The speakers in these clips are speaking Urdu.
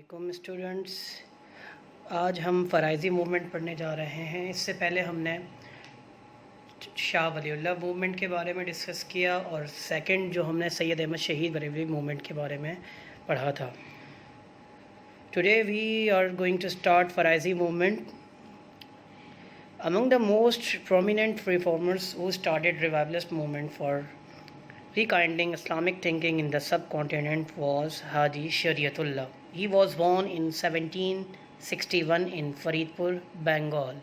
علیکم اسٹوڈنٹس، آج ہم فرائضی موومنٹ پڑھنے جا رہے ہیں۔ اس سے پہلے ہم نے شاہ ولی اللہ موومنٹ کے بارے میں ڈسکس کیا، اور سیکنڈ جو ہم نے سید احمد شہید بریلوی موومنٹ کے بارے میں پڑھا تھا۔ Today we are going to start Faraizi movement. Among the most prominent reformers who started revivalist movement for rekindling Islamic thinking in the subcontinent was Haji Shariatullah. He was born in 1761 in Faridpur, Bengal.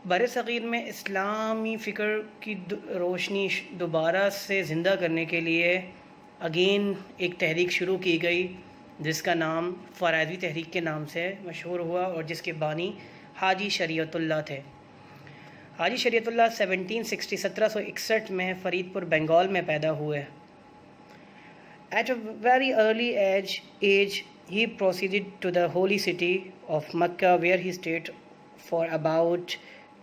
بر صغیر میں اسلامی فکر کی روشنی دوبارہ سے زندہ کرنے کے لیے اگین ایک تحریک شروع کی گئی، جس کا نام فرائضی تحریک کے نام سے مشہور ہوا، اور جس کے بانی حاجی شریعت اللہ تھے۔ حاجی شریعت اللہ 1761 میں فرید پور بنگال میں پیدا ہوئے۔ At a very early age, he proceeded to the holy city of Mecca, where he stayed for about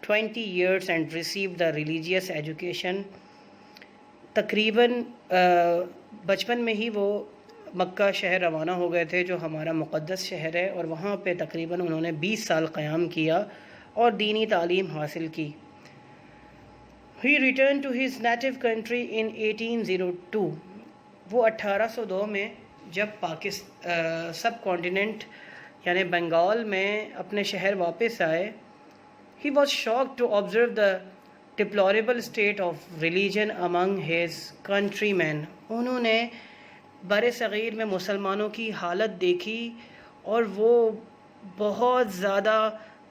20 years and received the religious education. تقریباً بچپن میں ہی وہ مکہ شہر روانہ ہو گئے تھے، جو ہمارا مقدس شہر ہے، اور وہاں پہ تقریباً انہوں نے 20 سال قیام کیا اور دینی تعلیم حاصل کی۔ He returned to his native country in 1802. وہ 1802 میں جب سب کانٹیننٹ یعنی بنگال میں اپنے شہر واپس آئے، he was shocked to observe the deplorable state of religion among his countrymen. انہوں نے بر صغیر میں مسلمانوں کی حالت دیکھی اور وہ بہت زیادہ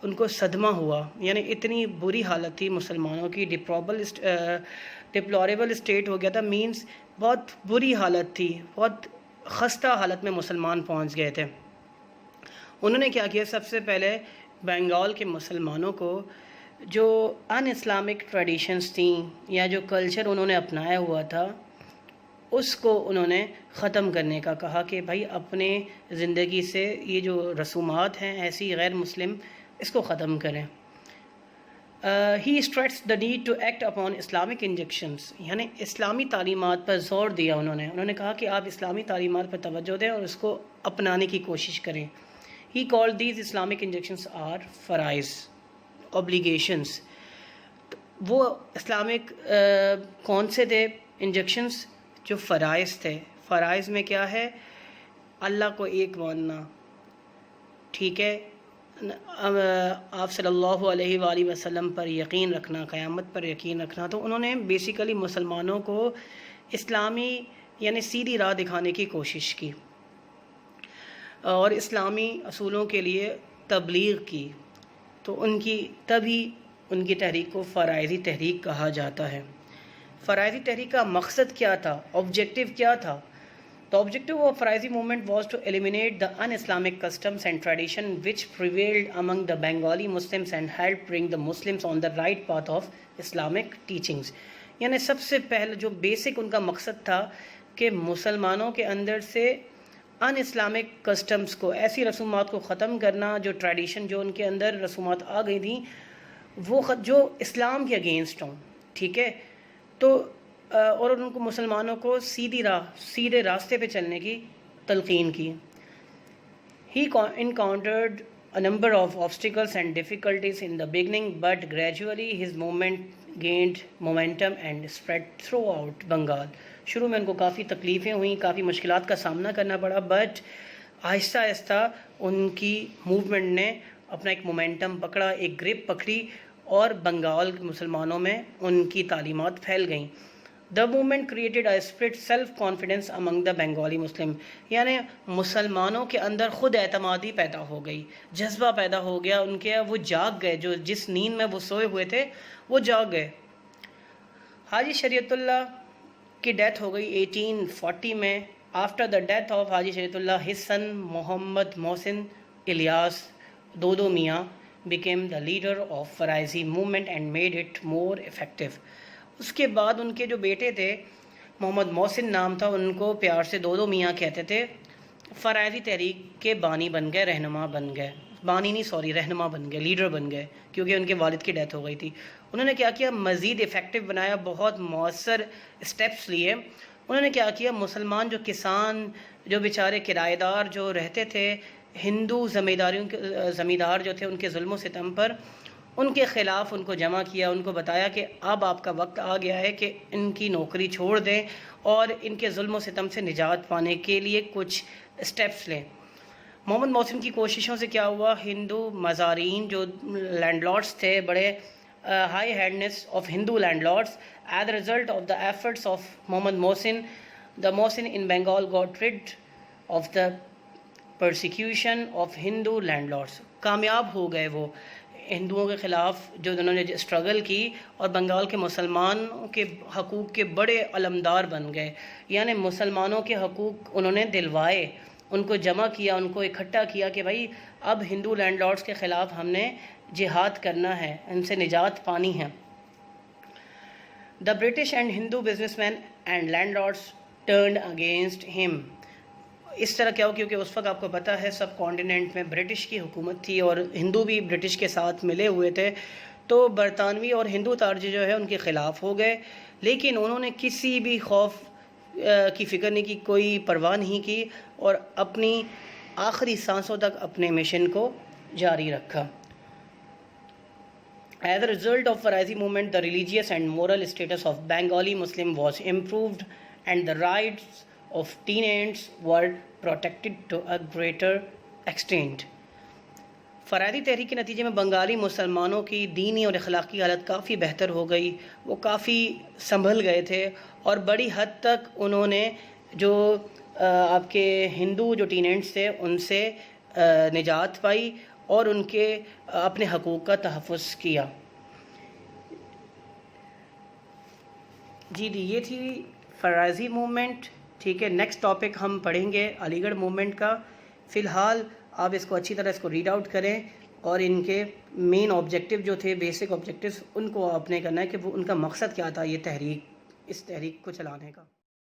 ان کو صدمہ ہوا، یعنی اتنی بری حالت تھی مسلمانوں کی۔ ڈپلوریبل اسٹیٹ ہو گیا تھا، مینس بہت بری حالت تھی، بہت خستہ حالت میں مسلمان پہنچ گئے تھے۔ انہوں نے کیا کیا؟ سب سے پہلے بنگال کے مسلمانوں کو جو ان اسلامک ٹریڈیشنز تھیں یا جو کلچر انہوں نے اپنایا ہوا تھا، اس کو انہوں نے ختم کرنے کا کہا کہ بھائی اپنے زندگی سے یہ جو رسومات ہیں ایسی غیر مسلم، اس کو ختم کریں۔ He stressed the need to act upon Islamic injunctions, یعنی اسلامی تعلیمات پر زور دیا انہوں نے کہا کہ آپ اسلامی تعلیمات پر توجہ دیں اور اس کو اپنانے کی کوشش کریں۔ He called these Islamic injunctions are فرائض اوبلیگیشنز۔ وہ اسلامک کون سے تھے انجیکشنز؟ جو فرائض تھے۔ فرائض میں کیا ہے؟ اللہ کو ایک ماننا، ٹھیک ہے، آپ صلی اللہ علیہ وآلہ وسلم پر یقین رکھنا، قیامت پر یقین رکھنا۔ تو انہوں نے بیسیکلی مسلمانوں کو اسلامی یعنی سیدھی راہ دکھانے کی کوشش کی اور اسلامی اصولوں کے لیے تبلیغ کی، تو تبھی ان کی تحریک کو فرائضی تحریک کہا جاتا ہے۔ فرائضی تحریک کا مقصد کیا تھا؟ آبجیکٹیو کیا تھا؟ The objective of Faraizi movement was to eliminate the un-Islamic customs and tradition which prevailed among the Bengali Muslims and help bring the Muslims on the right path of Islamic teachings. یعنی سب سے پہلے جو بیسک ان کا مقصد تھا کہ مسلمانوں کے اندر سے ان اسلامک کسٹمز کو، ایسی رسومات کو ختم کرنا، جو ٹریڈیشن جو ان کے اندر رسومات آ گئی تھیں وہ جو اسلام کے اگینسٹ ہوں، ٹھیک ہے، تو اور ان کو مسلمانوں کو سیدھے راستے پہ چلنے کی تلقین کی۔ He encountered a number of obstacles and difficulties in the beginning, but gradually his movement gained momentum and spread throughout Bengal. شروع میں ان کو کافی تکلیفیں ہوئیں، کافی مشکلات کا سامنا کرنا پڑا، بٹ آہستہ آہستہ ان کی موومنٹ نے اپنا ایک مومنٹم پکڑا، ایک گرپ پکڑی، اور بنگال کے مسلمانوں میں ان کی تعلیمات پھیل گئیں۔ The movement created a spirit self-confidence among the Bengali Muslim. یعنی مسلمانوں کے اندر خود اعتمادی پیدا ہو گئی، جذبہ پیدا ہو گیا ان کے، وہ جاگ گئے، جو جس نیند میں وہ سوئے ہوئے تھے وہ جاگ گئے۔ حاجی شریعت اللہ کی ڈیتھ ہو گئی 1840 میں۔ After the death of Haji Shariatullah, his son Muhammad Mohsin Ilyas Dodo Mian became the leader of Faraizi movement and made it more effective. اس کے بعد ان کے جو بیٹے تھے، محمد محسن نام تھا، ان کو پیار سے دودو میاں کہتے تھے، فرائضی تحریک کے بانی بن گئے، رہنما بن گئے، رہنما بن گئے، لیڈر بن گئے، کیونکہ ان کے والد کی ڈیتھ ہو گئی تھی۔ انہوں نے کیا کیا؟ مزید افیکٹو بنایا، بہت مؤثر اسٹیپس لیے۔ انہوں نے کیا کیا؟ مسلمان جو کسان جو بیچارے کرایہ دار جو رہتے تھے ہندو زمیندار جو تھے ان کے ظلم و ستم پر، ان کے خلاف ان کو جمع کیا، ان کو بتایا کہ اب آپ کا وقت آ گیا ہے کہ ان کی نوکری چھوڑ دیں اور ان کے ظلم و ستم سے نجات پانے کے لیے کچھ اسٹیپس لیں۔ محمد محسن کی کوششوں سے کیا ہوا، ہندو مزارین جو لینڈ لارڈس تھے، بڑے high handedness of Hindu landlords, as a result of the efforts of Muhammad Mohsin, the Mohsin in Bengal got rid of the persecution of Hindu landlords. کامیاب ہو گئے وہ ہندوؤں کے خلاف جو انہوں نے اسٹرگل کی، اور بنگال کے مسلمانوں کے حقوق کے بڑے علمدار بن گئے، یعنی مسلمانوں کے حقوق انہوں نے دلوائے، ان کو جمع کیا، ان کو اکٹھا کیا کہ بھائی اب ہندو لینڈ لارڈس کے خلاف ہم نے جہاد کرنا ہے، ان سے نجات پانی ہے۔ The British and Hindu businessmen and landlords turned against ہم۔ اس طرح کیا ہو، کیونکہ اس وقت آپ کو پتہ ہے سب کانٹیننٹ میں برٹش کی حکومت تھی اور ہندو بھی برٹش کے ساتھ ملے ہوئے تھے، تو برطانوی اور ہندو تارجی جو ہے ان کے خلاف ہو گئے، لیکن انہوں نے کسی بھی خوف کی فکر نہیں کی، کوئی پرواہ نہیں کی، اور اپنی آخری سانسوں تک اپنے مشن کو جاری رکھا۔ As a result of Faraizi movement, the religious and moral status of Bengali Muslim was improved and the rights of tenants were protected to a greater extent. فرائضی تحریک کے نتیجے میں بنگالی مسلمانوں کی دینی اور اخلاقی حالت کافی بہتر ہو گئی، وہ کافی سنبھل گئے تھے، اور بڑی حد تک انہوں نے جو آپ کے ہندو جو ٹیننٹس تھے ان سے نجات پائی اور ان کے اپنے حقوق کا تحفظ کیا۔ جی یہ تھی فرائضی موومنٹ، ٹھیک ہے۔ نیکسٹ ٹاپک ہم پڑھیں گے علی گڑھ موومنٹ کا۔ فی الحال آپ اس کو اچھی طرح اس کو ریڈ آؤٹ کریں، اور ان کے مین آبجیکٹیو جو تھے، بیسک آبجیکٹیوز، ان کو آپ نے کرنا ہے کہ وہ ان کا مقصد کیا تھا، یہ تحریک، اس تحریک کو چلانے کا۔